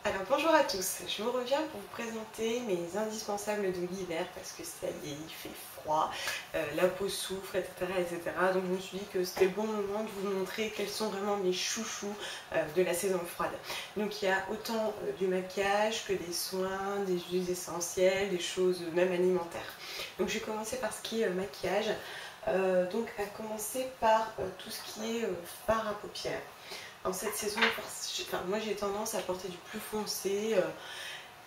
Alors bonjour à tous, je vous reviens pour vous présenter mes indispensables de l'hiver parce que ça y est, il fait froid, la peau souffre, etc., etc. Donc je me suis dit que c'était le bon moment de vous montrer quels sont vraiment mes chouchous de la saison froide. Donc il y a autant du maquillage que des soins, des huiles essentielles, des choses même alimentaires. Donc je vais commencer par ce qui est maquillage. Donc à commencer par tout ce qui est fard à paupières. En cette saison, moi j'ai tendance à porter du plus foncé.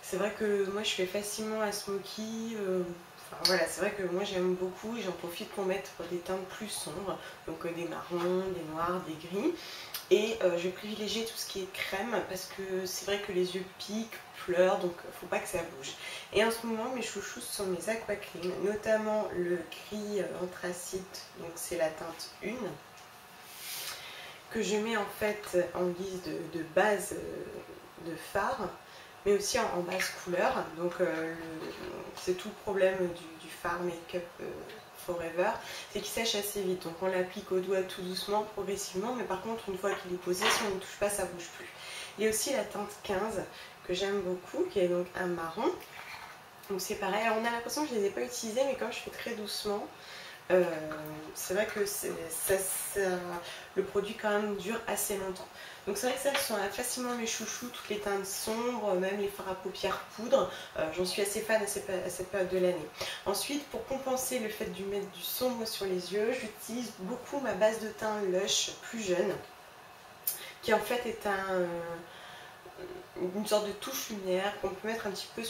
C'est vrai que moi je fais facilement un smoky. Voilà, c'est vrai que moi j'aime beaucoup et j'en profite pour mettre des teintes plus sombres, donc des marrons, des noirs, des gris. Et je vais privilégier tout ce qui est crème parce que c'est vrai que les yeux piquent, pleurent, donc faut pas que ça bouge. Et en ce moment mes chouchous sont mes aqua cream, notamment le gris anthracite, donc c'est la teinte 1. Que je mets en fait en guise de base de fard, mais aussi en base couleur. Donc c'est tout le problème du fard Make-up Forever, c'est qu'il sèche assez vite. Donc on l'applique au doigt tout doucement, progressivement, mais par contre une fois qu'il est posé, si on ne touche pas, ça bouge plus. Il y a aussi la teinte 15 que j'aime beaucoup, qui est donc un marron. Donc c'est pareil, alors on a l'impression que je ne les ai pas utilisés, mais comme je fais très doucement, c'est vrai que le produit quand même dure assez longtemps. Donc c'est vrai que ça, ce sont facilement mes chouchous, toutes les teintes sombres, même les fards à paupières poudre. J'en suis assez fan à cette période de l'année. Ensuite, pour compenser le fait de mettre du sombre sur les yeux, j'utilise beaucoup ma base de teint Lush plus jeune, qui en fait est une sorte de touche lumière qu'on peut mettre un petit peu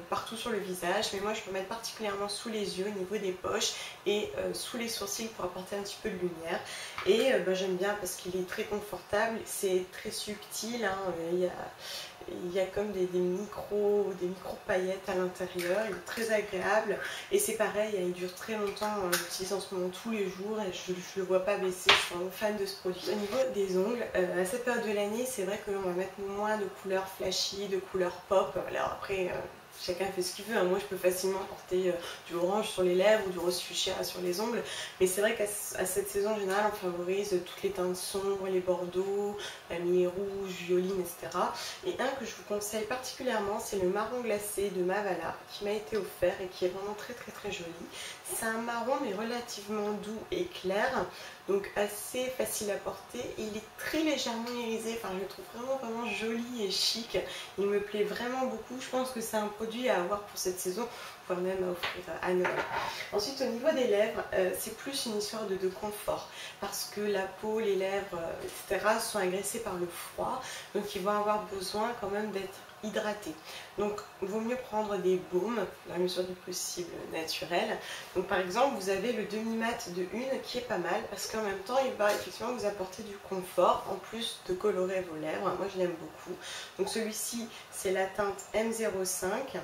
partout sur le visage, mais moi je peux mettre particulièrement sous les yeux, au niveau des poches et sous les sourcils pour apporter un petit peu de lumière. Et j'aime bien parce qu'il est très confortable, c'est très subtil, hein, il y a comme des micro paillettes à l'intérieur, il est très agréable et c'est pareil, il dure très longtemps, j'utilise en ce moment tous les jours et je ne le vois pas baisser, je suis vraiment fan de ce produit. Au niveau des ongles, à cette période de l'année, c'est vrai qu'on va mettre moins de couleurs flashy, de couleurs pop. Alors après, chacun fait ce qu'il veut, hein. Moi je peux facilement porter du orange sur les lèvres ou du rose fuchsia sur les ongles, mais c'est vrai qu'à cette saison en général on favorise toutes les teintes sombres, les bordeaux, les rouges, violines, etc. Et un que je vous conseille particulièrement, c'est le marron glacé de Mavala qui m'a été offert et qui est vraiment très très très joli. C'est un marron mais relativement doux et clair, donc assez facile à porter et il est très légèrement irisé, enfin je le trouve vraiment joli et chic, il me plaît vraiment beaucoup. Je pense que c'est un produit à avoir pour cette saison, voire même à offrir à Noël. Ensuite au niveau des lèvres, c'est plus une histoire de confort parce que la peau, les lèvres, etc. sont agressées par le froid, donc ils vont avoir besoin quand même d'être hydratés. Donc il vaut mieux prendre des baumes, dans la mesure du possible naturels. Donc par exemple vous avez le demi-mat de Une qui est pas mal parce qu'en même temps il va effectivement vous apporter du confort en plus de colorer vos lèvres. Moi je l'aime beaucoup. Donc celui-ci c'est la teinte M05,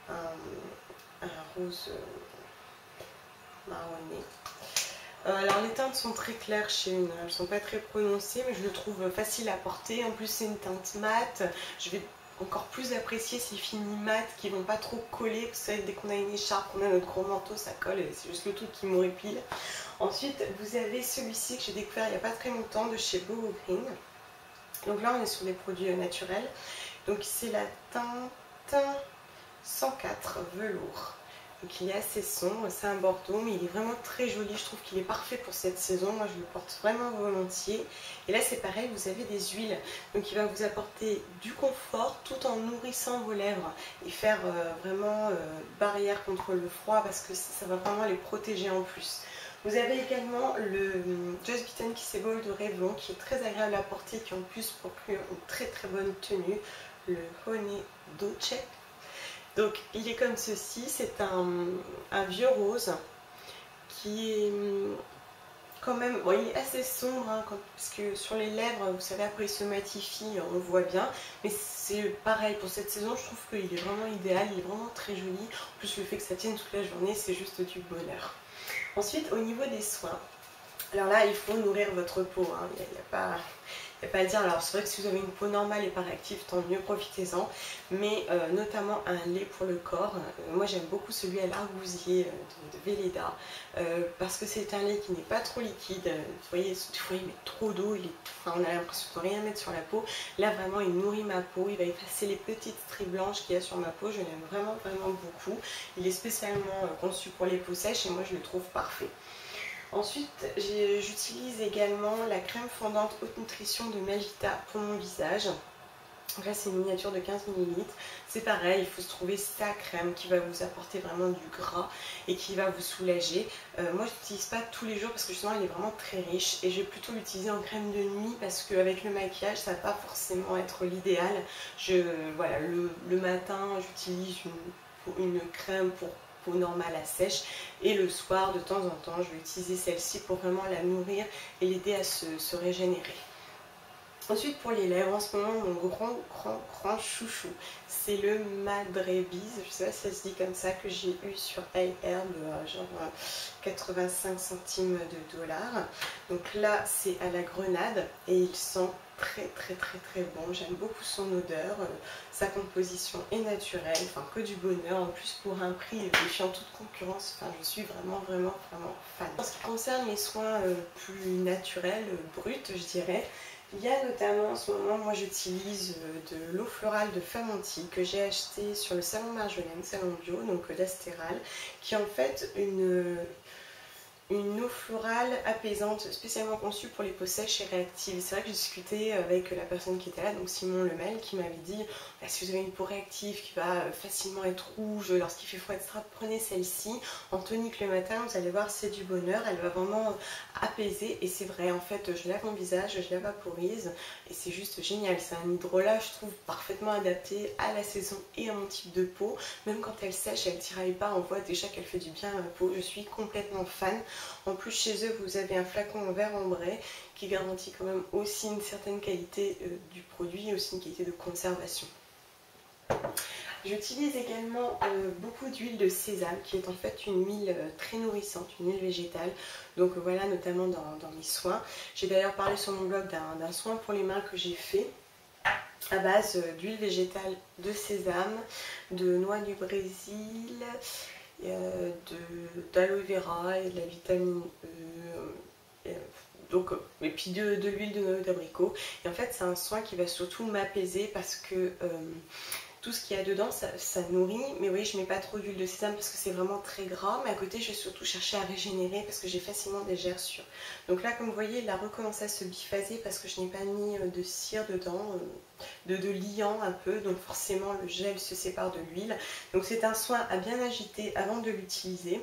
un rose marronné. Alors les teintes sont très claires chez Une, elles ne sont pas très prononcées mais je le trouve facile à porter. En plus c'est une teinte mate, je vais encore plus apprécier ces finis mat qui vont pas trop coller. Vous savez, dès qu'on a une écharpe, on a notre gros manteau, ça colle et c'est juste le truc qui m'horripile. Ensuite vous avez celui-ci que j'ai découvert il n'y a pas très longtemps de chez Boho Green. Donc là on est sur des produits naturels. Donc c'est la teinte 104 velours. Donc il est assez sombre, c'est un bordeaux, mais il est vraiment très joli. Je trouve qu'il est parfait pour cette saison. Moi je le porte vraiment volontiers. Et là c'est pareil, vous avez des huiles. Donc il va vous apporter du confort tout en nourrissant vos lèvres et faire vraiment barrière contre le froid parce que ça va vraiment les protéger en plus. Vous avez également le Just Bitten Kissable de Revlon qui est très agréable à porter, qui en plus procure une très très bonne tenue. Le Honey Dolce. Donc il est comme ceci, c'est un vieux rose qui est quand même, bon, il est assez sombre hein, parce que sur les lèvres, vous savez, après il se matifie, on voit bien, mais c'est pareil pour cette saison, je trouve qu'il est vraiment idéal, il est vraiment très joli. En plus le fait que ça tienne toute la journée, c'est juste du bonheur. Ensuite au niveau des soins, alors là il faut nourrir votre peau, hein. Il n'y a Et pas à dire, alors c'est vrai que si vous avez une peau normale et pas réactive, tant mieux, profitez-en, mais notamment un lait pour le corps. Moi j'aime beaucoup celui à l'argousier de Velleda, parce que c'est un lait qui n'est pas trop liquide. Vous voyez, des fois il met trop d'eau, enfin, on a l'impression de rien mettre sur la peau. Là vraiment il nourrit ma peau, il va effacer les petites stries blanches qu'il y a sur ma peau. Je l'aime vraiment beaucoup. Il est spécialement conçu pour les peaux sèches et moi je le trouve parfait. Ensuite, j'utilise également la crème fondante haute nutrition de Melvita pour mon visage. Donc là, c'est une miniature de 15 ml. C'est pareil, il faut se trouver sa crème qui va vous apporter vraiment du gras et qui va vous soulager. Moi, je l'utilise pas tous les jours parce que justement, elle est vraiment très riche. Et je vais plutôt l'utiliser en crème de nuit parce qu'avec le maquillage, ça va pas forcément être l'idéal. Voilà, le matin, j'utilise une crème pour peau normale à sèche et le soir de temps en temps je vais utiliser celle-ci pour vraiment la nourrir et l'aider à se régénérer. Ensuite pour les lèvres, en ce moment mon grand chouchou c'est le Madrebiz, je sais pas si ça se dit comme ça, que j'ai eu sur iHerb, genre 85 centimes de dollars. Donc là c'est à la grenade et il sent très bon, j'aime beaucoup son odeur, sa composition est naturelle, enfin que du bonheur, en plus pour un prix défiant toute concurrence, enfin je suis vraiment fan. En ce qui concerne les soins plus naturels, bruts je dirais, il y a notamment en ce moment, moi j'utilise de l'eau florale de Famonti que j'ai acheté sur le salon Marjolaine, salon bio, donc d'Astéral, qui est en fait une eau florale apaisante spécialement conçue pour les peaux sèches et réactives. C'est vrai que j'ai discuté avec la personne qui était là, donc Simon Lemel, qui m'avait dit bah, si vous avez une peau réactive qui va facilement être rouge lorsqu'il fait froid, etc., prenez celle-ci en tonique le matin, vous allez voir c'est du bonheur, elle va vraiment apaiser. Et c'est vrai, en fait je lave mon visage, je la vaporise et c'est juste génial. C'est un hydrolat, je trouve, parfaitement adapté à la saison et à mon type de peau. Même quand elle sèche, elle tiraille pas, on voit déjà qu'elle fait du bien à ma peau. Je suis complètement fan. En plus chez eux vous avez un flacon en verre ambré qui garantit quand même aussi une certaine qualité du produit et aussi une qualité de conservation. J'utilise également beaucoup d'huile de sésame qui est en fait une huile très nourrissante, une huile végétale. Donc voilà, notamment dans mes soins. J'ai d'ailleurs parlé sur mon blog d'un soin pour les mains que j'ai fait à base d'huile végétale de sésame, de noix du Brésil, d'aloe vera et de la vitamine E, et puis de l'huile de noix d'abricot. Et en fait c'est un soin qui va surtout m'apaiser parce que tout ce qu'il y a dedans ça nourrit, mais oui je mets pas trop d'huile de sésame parce que c'est vraiment très gras, mais à côté je vais surtout chercher à régénérer parce que j'ai facilement des gerçures. Donc là comme vous voyez il a recommencé à se biphaser parce que je n'ai pas mis de cire dedans, de liant un peu, donc forcément le gel se sépare de l'huile. Donc c'est un soin à bien agiter avant de l'utiliser.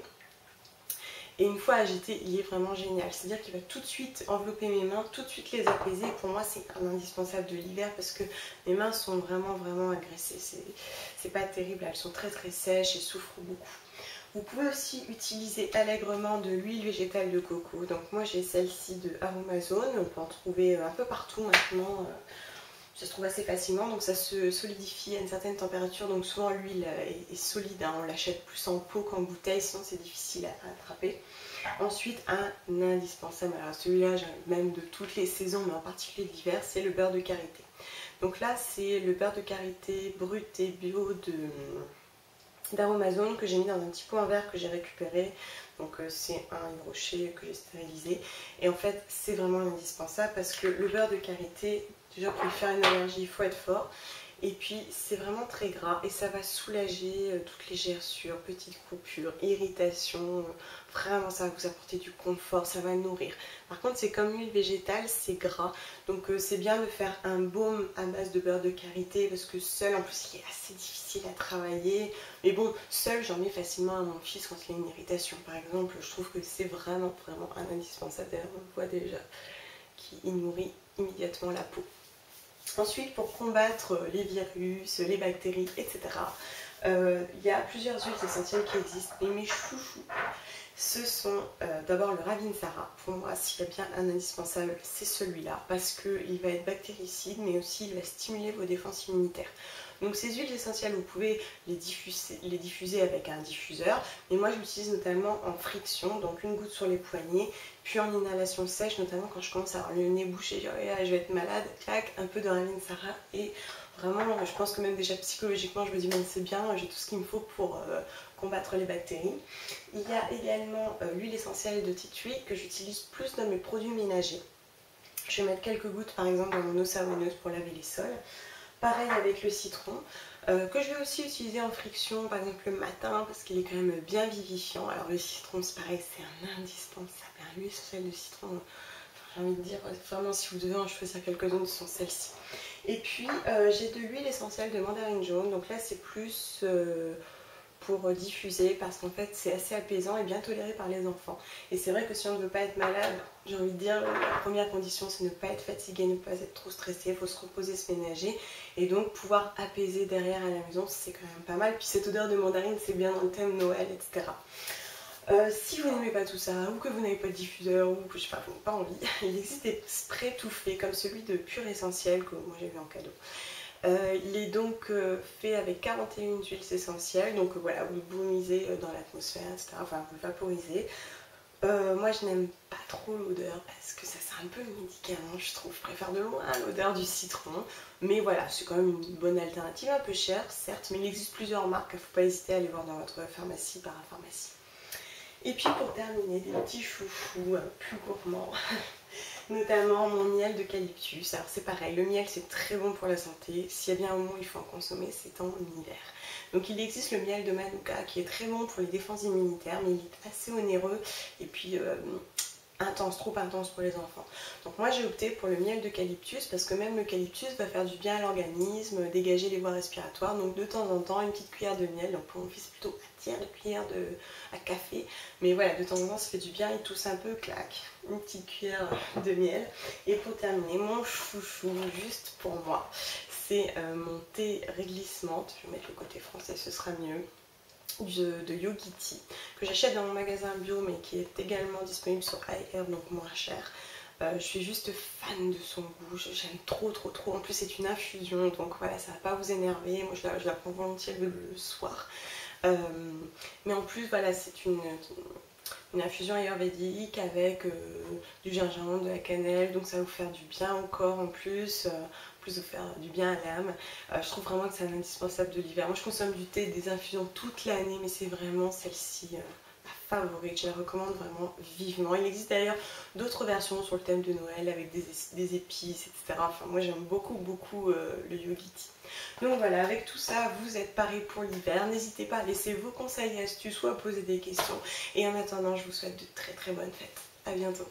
Et une fois agité, il est vraiment génial. C'est-à-dire qu'il va tout de suite envelopper mes mains, tout de suite les apaiser. Et pour moi, c'est un indispensable de l'hiver parce que mes mains sont vraiment agressées. C'est pas terrible, elles sont très sèches et souffrent beaucoup. Vous pouvez aussi utiliser allègrement de l'huile végétale de coco. Donc moi, j'ai celle-ci de Aromazone. On peut en trouver un peu partout maintenant. Ça se trouve assez facilement, donc ça se solidifie à une certaine température, donc souvent l'huile est solide, hein. On l'achète plus en pot qu'en bouteille, sinon c'est difficile à attraper. Ensuite, un indispensable, alors celui-là même de toutes les saisons, mais en particulier l'hiver, c'est le beurre de karité. Donc là c'est le beurre de karité brut et bio d'Aromazone que j'ai mis dans un petit pot en verre que j'ai récupéré. Donc c'est un hydroché que j'ai stérilisé. Et en fait c'est vraiment indispensable parce que le beurre de karité, déjà pour lui faire une allergie il faut être fort. Et puis c'est vraiment très gras et ça va soulager toutes les gerçures, petites coupures, irritations. Vraiment ça va vous apporter du confort, ça va nourrir. Par contre c'est comme l'huile végétale, c'est gras. Donc c'est bien de faire un baume à base de beurre de karité parce que seul, en plus il est assez difficile à travailler. Mais bon, seul j'en mets facilement à mon fils quand il a une irritation par exemple. Je trouve que c'est vraiment un indispensable. D'ailleurs on voit déjà qu'il nourrit immédiatement la peau. Ensuite, pour combattre les virus, les bactéries, etc., Il y a plusieurs huiles essentielles qui existent, mais mes chouchous, ce sont d'abord le Ravinsara. Pour moi, s'il y a bien un indispensable, c'est celui-là, parce qu'il va être bactéricide, mais aussi il va stimuler vos défenses immunitaires. Donc ces huiles essentielles, vous pouvez les diffuser avec un diffuseur, mais moi je l'utilise notamment en friction, donc une goutte sur les poignets, puis en inhalation sèche, notamment quand je commence à avoir le nez bouché, je vais être malade, clac, un peu de Ravinsara, et vraiment, je pense que même déjà psychologiquement, je me dis, ben, c'est bien, j'ai tout ce qu'il me faut pour combattre les bactéries. Il y a également l'huile essentielle de tea tree que j'utilise plus dans mes produits ménagers. Je vais mettre quelques gouttes par exemple dans mon eau savonneuse pour laver les sols. Pareil avec le citron, que je vais aussi utiliser en friction, par exemple le matin, parce qu'il est quand même bien vivifiant. Alors le citron, c'est pareil, c'est un indispensable. L'huile essentielle de citron, j'ai envie de dire, vraiment si vous devez en choisir quelques-unes, ce sont celles-ci. Et puis j'ai de l'huile essentielle de mandarine jaune, donc là c'est plus pour diffuser parce qu'en fait c'est assez apaisant et bien toléré par les enfants. Et c'est vrai que si on ne veut pas être malade, j'ai envie de dire la première condition c'est ne pas être fatigué, ne pas être trop stressé, il faut se reposer, se ménager et donc pouvoir apaiser derrière à la maison, c'est quand même pas mal. Puis cette odeur de mandarine c'est bien dans le thème Noël, etc. Si vous n'aimez pas tout ça, ou que vous n'avez pas de diffuseur, ou que je sais pas, vous n'avez pas envie, il existe des sprays tout faits comme celui de Pure Essentiel que moi j'ai eu en cadeau. Il est donc fait avec 41 huiles essentielles, donc voilà, vous le brumisez dans l'atmosphère, etc. Enfin, vous le vaporisez. Moi, je n'aime pas trop l'odeur parce que ça sent un peu le médicament, je trouve. Je préfère de loin l'odeur du citron. Mais voilà, c'est quand même une bonne alternative, un peu chère, certes, mais il existe plusieurs marques. Il ne faut pas hésiter à aller voir dans votre pharmacie, parapharmacie. Et puis pour terminer, des petits chouchous plus gourmands. Notamment mon miel d'eucalyptus. Alors c'est pareil, le miel c'est très bon pour la santé. S'il y a bien un moment où il faut en consommer, c'est en hiver. Donc il existe le miel de Manuka qui est très bon pour les défenses immunitaires, mais il est assez onéreux et puis intense, trop intense pour les enfants. Donc moi j'ai opté pour le miel d'eucalyptus parce que même l'eucalyptus va faire du bien à l'organisme, dégager les voies respiratoires. Donc de temps en temps, une petite cuillère de miel, donc pour mon fils plutôt un tiers de cuillère à café. Mais voilà, de temps en temps ça fait du bien, il tousse un peu, clac, une petite cuillère de miel. Et pour terminer, mon chouchou, juste pour moi, c'est mon thé réglissement. Je vais mettre le côté français, ce sera mieux. De Yogi Tea que j'achète dans mon magasin bio mais qui est également disponible sur iHerb, donc moins cher. Je suis juste fan de son goût, j'aime trop. En plus c'est une infusion, donc voilà, ça va pas vous énerver. Moi je la prends volontiers le soir. Mais en plus voilà, c'est une infusion ayurvédique avec du gingembre, de la cannelle, donc ça va vous faire du bien au corps en plus de faire du bien à l'âme. Je trouve vraiment que c'est un indispensable de l'hiver. Moi je consomme du thé et des infusions toute l'année, mais c'est vraiment celle-ci ma favorite, je la recommande vraiment vivement. Il existe d'ailleurs d'autres versions sur le thème de Noël avec des épices, etc. Enfin moi j'aime beaucoup le Yogi Tea. Donc voilà, avec tout ça, vous êtes parés pour l'hiver. N'hésitez pas à laisser vos conseils et astuces ou à poser des questions. Et en attendant, je vous souhaite de très bonnes fêtes. A bientôt.